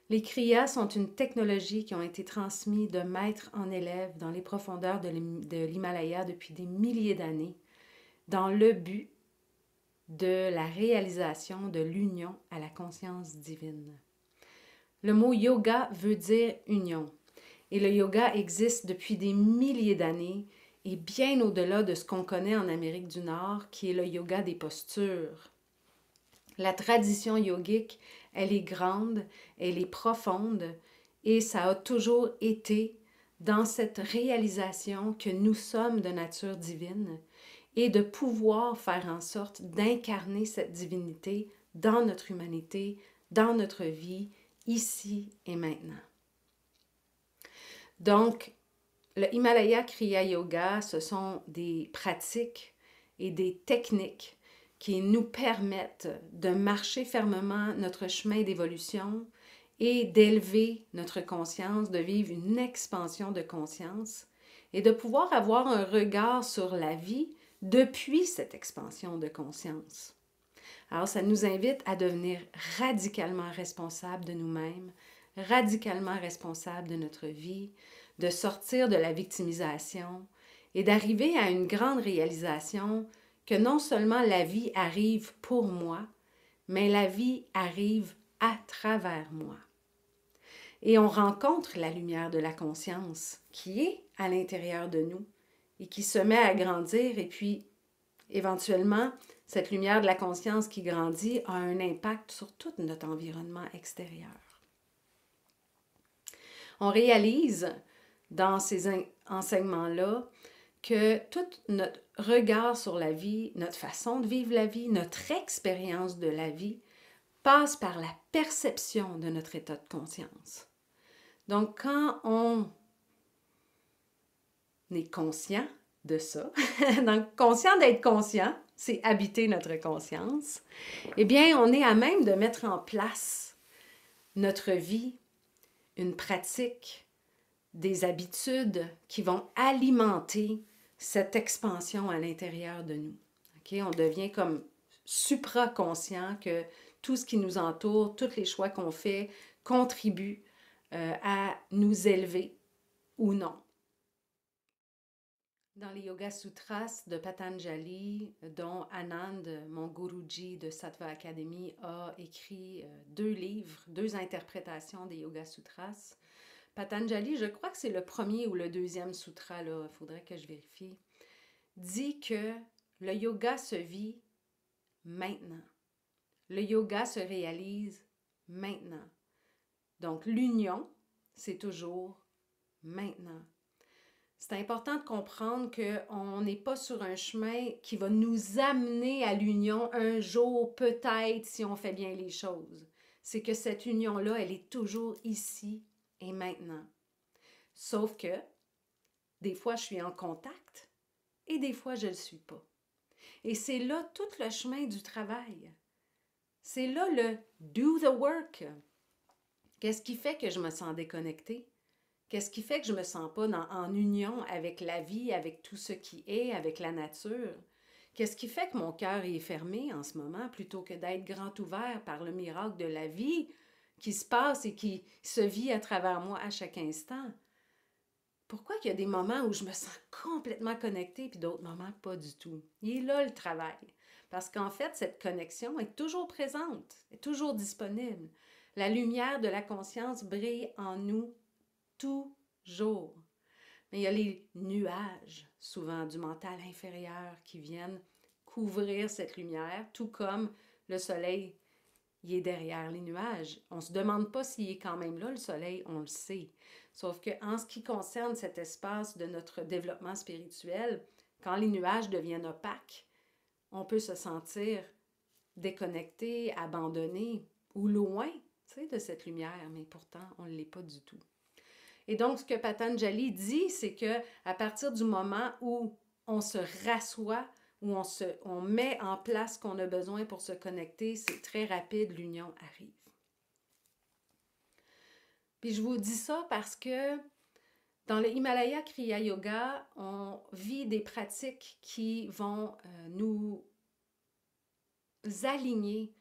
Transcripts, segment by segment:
Les kriyas sont une technologie qui ont été transmises de maître en élève dans les profondeurs de l'Himalaya depuis des milliers d'années, dans le but de la réalisation de l'union à la conscience divine. Le mot yoga veut dire union, et le yoga existe depuis des milliers d'années et bien au-delà de ce qu'on connaît en Amérique du Nord, qui est le yoga des postures. La tradition yogique, elle est grande, elle est profonde et ça a toujours été dans cette réalisation que nous sommes de nature divine et de pouvoir faire en sorte d'incarner cette divinité dans notre humanité, dans notre vie, ici et maintenant. Donc, le Himalaya Kriya Yoga, ce sont des pratiques et des techniques qui nous permettent de marcher fermement notre chemin d'évolution et d'élever notre conscience, de vivre une expansion de conscience et de pouvoir avoir un regard sur la vie depuis cette expansion de conscience. Alors, ça nous invite à devenir radicalement responsables de nous-mêmes, radicalement responsables de notre vie, de sortir de la victimisation et d'arriver à une grande réalisation que non seulement la vie arrive pour moi, mais la vie arrive à travers moi. Et on rencontre la lumière de la conscience qui est à l'intérieur de nous et qui se met à grandir et puis éventuellement, cette lumière de la conscience qui grandit a un impact sur tout notre environnement extérieur. On réalise dans ces enseignements-là que tout notre regard sur la vie, notre façon de vivre la vie, notre expérience de la vie passe par la perception de notre état de conscience. Donc, quand on est conscient de ça, donc conscient d'être conscient, c'est habiter notre conscience, eh bien, on est à même de mettre en place notre vie, une pratique, des habitudes qui vont alimenter cette expansion à l'intérieur de nous. Okay? On devient comme supra-conscient que tout ce qui nous entoure, tous les choix qu'on fait contribuent à nous élever ou non. Dans les Yoga Sutras de Patanjali, dont Anand, mon Guruji de Sattva Academy, a écrit 2 livres, 2 interprétations des Yoga Sutras. Patanjali, je crois que c'est le premier ou le deuxième sutra, il faudrait que je vérifie, dit que le yoga se vit maintenant. Le yoga se réalise maintenant. Donc l'union, c'est toujours maintenant. C'est important de comprendre qu'on n'est pas sur un chemin qui va nous amener à l'union un jour, peut-être, si on fait bien les choses. C'est que cette union-là, elle est toujours ici et maintenant. Sauf que, des fois, je suis en contact et des fois, je ne le suis pas. Et c'est là tout le chemin du travail. C'est là le do the work. Qu'est-ce qui fait que je me sens déconnectée? Qu'est-ce qui fait que je ne me sens pas en union avec la vie, avec tout ce qui est, avec la nature? Qu'est-ce qui fait que mon cœur est fermé en ce moment plutôt que d'être grand ouvert par le miracle de la vie qui se passe et qui se vit à travers moi à chaque instant? Pourquoi il y a des moments où je me sens complètement connectée puis d'autres moments pas du tout? Il est là le travail. Parce qu'en fait, cette connexion est toujours présente, est toujours disponible. La lumière de la conscience brille en nous toujours. Mais il y a les nuages, souvent du mental inférieur, qui viennent couvrir cette lumière, tout comme le soleil, il est derrière les nuages. On ne se demande pas s'il est quand même là, le soleil, on le sait. Sauf qu'en ce qui concerne cet espace de notre développement spirituel, quand les nuages deviennent opaques, on peut se sentir déconnecté, abandonné ou loin, de cette lumière, mais pourtant, on ne l'est pas du tout. Et donc, ce que Patanjali dit, c'est qu'à partir du moment où on se rassoit, où on met en place ce qu'on a besoin pour se connecter, c'est très rapide, l'union arrive. Puis je vous dis ça parce que dans le Himalaya Kriya Yoga, on vit des pratiques qui vont nous aligner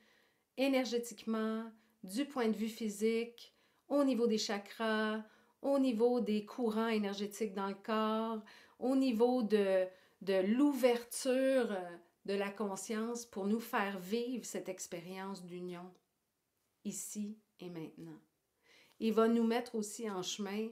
énergétiquement, du point de vue physique. au niveau des chakras, au niveau des courants énergétiques dans le corps, au niveau de l'ouverture de la conscience pour nous faire vivre cette expérience d'union, ici et maintenant. Il va nous mettre aussi en chemin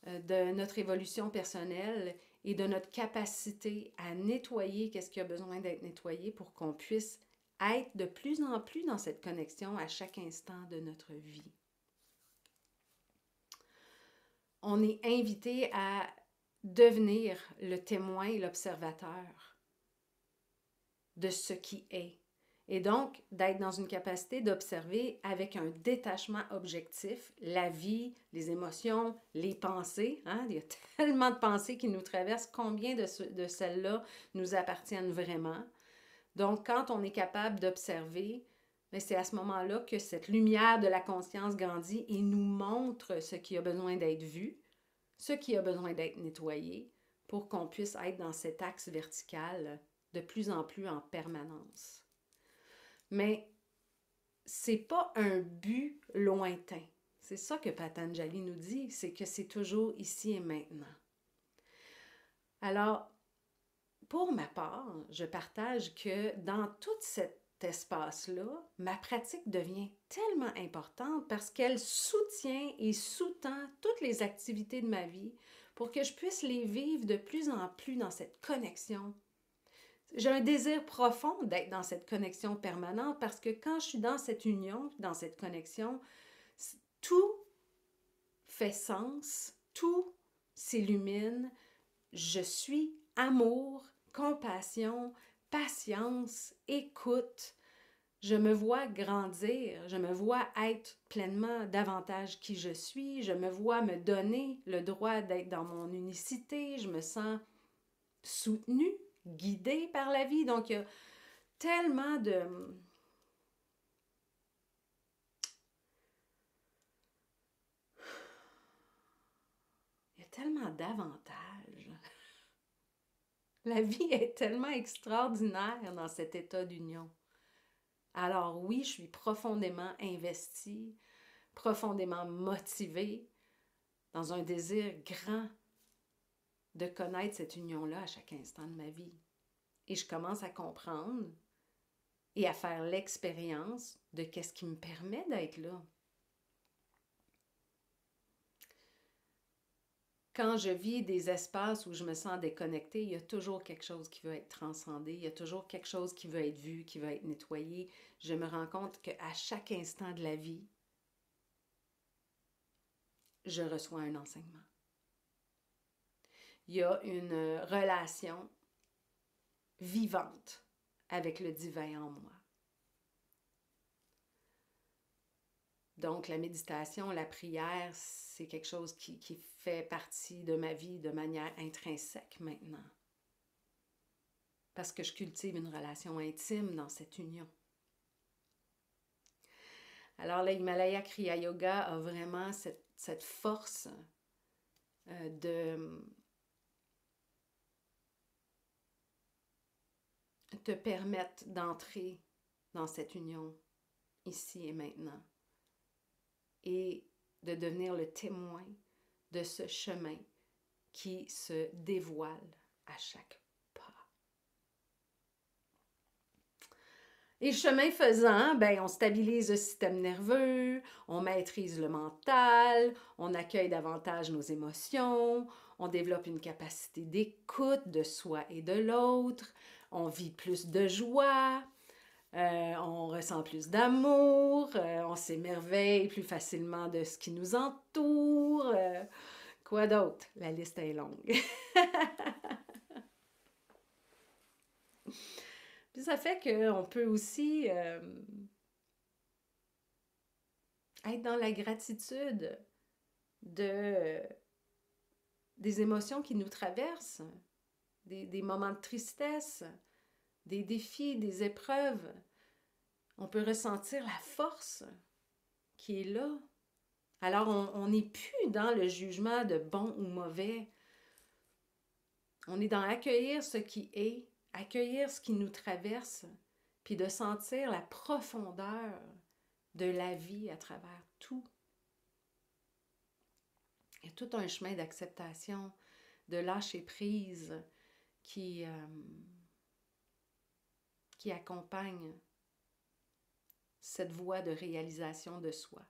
de notre évolution personnelle et de notre capacité à nettoyer qu'est-ce qui a besoin d'être nettoyé pour qu'on puisse être de plus en plus dans cette connexion à chaque instant de notre vie. On est invité à devenir le témoin et l'observateur de ce qui est. Et donc, d'être dans une capacité d'observer avec un détachement objectif la vie, les émotions, les pensées. Hein? Il y a tellement de pensées qui nous traversent. Combien de celles-là nous appartiennent vraiment? Donc, quand on est capable d'observer, c'est à ce moment-là que cette lumière de la conscience grandit et nous montre ce qui a besoin d'être vu, ce qui a besoin d'être nettoyé, pour qu'on puisse être dans cet axe vertical de plus en plus en permanence. Mais c'est pas un but lointain. C'est ça que Patanjali nous dit, c'est que c'est toujours ici et maintenant. Alors, pour ma part, je partage que dans tout cet espace-là, ma pratique devient tellement importante parce qu'elle soutient et sous-tend toutes les activités de ma vie pour que je puisse les vivre de plus en plus dans cette connexion. J'ai un désir profond d'être dans cette connexion permanente parce que quand je suis dans cette union, dans cette connexion, tout fait sens, tout s'illumine. Je suis amour, compassion, patience, écoute. Je me vois grandir, je me vois être pleinement davantage qui je suis, je me vois me donner le droit d'être dans mon unicité, je me sens soutenue, guidée par la vie. Donc, il y a tellement de... Il y a tellement d'avantages. La vie est tellement extraordinaire dans cet état d'union. Alors oui, je suis profondément investie, profondément motivée, dans un désir grand de connaître cette union-là à chaque instant de ma vie. Et je commence à comprendre et à faire l'expérience de qu'est-ce qui me permet d'être là. Quand je vis des espaces où je me sens déconnectée, il y a toujours quelque chose qui veut être transcendé, il y a toujours quelque chose qui veut être vu, qui veut être nettoyé. Je me rends compte qu'à chaque instant de la vie, je reçois un enseignement. Il y a une relation vivante avec le divin en moi. Donc, la méditation, la prière, c'est quelque chose qui fait partie de ma vie de manière intrinsèque maintenant. Parce que je cultive une relation intime dans cette union. Alors, l'Himalaya Kriya Yoga a vraiment cette force de te permettre d'entrer dans cette union ici et maintenant et de devenir le témoin de ce chemin qui se dévoile à chaque pas. Et chemin faisant, on stabilise le système nerveux, on maîtrise le mental, on accueille davantage nos émotions, on développe une capacité d'écoute de soi et de l'autre, on vit plus de joie, on ressent plus d'amour, on s'émerveille plus facilement de ce qui nous entoure. Quoi d'autre? La liste est longue. Puis ça fait qu'on peut aussi être dans la gratitude des émotions qui nous traversent, des moments de tristesse, des défis, des épreuves. On peut ressentir la force qui est là. Alors, on n'est plus dans le jugement de bon ou mauvais. On est dans accueillir ce qui est, accueillir ce qui nous traverse, puis de sentir la profondeur de la vie à travers tout. Il y a tout un chemin d'acceptation, de lâcher prise qui accompagne cette voie de réalisation de soi.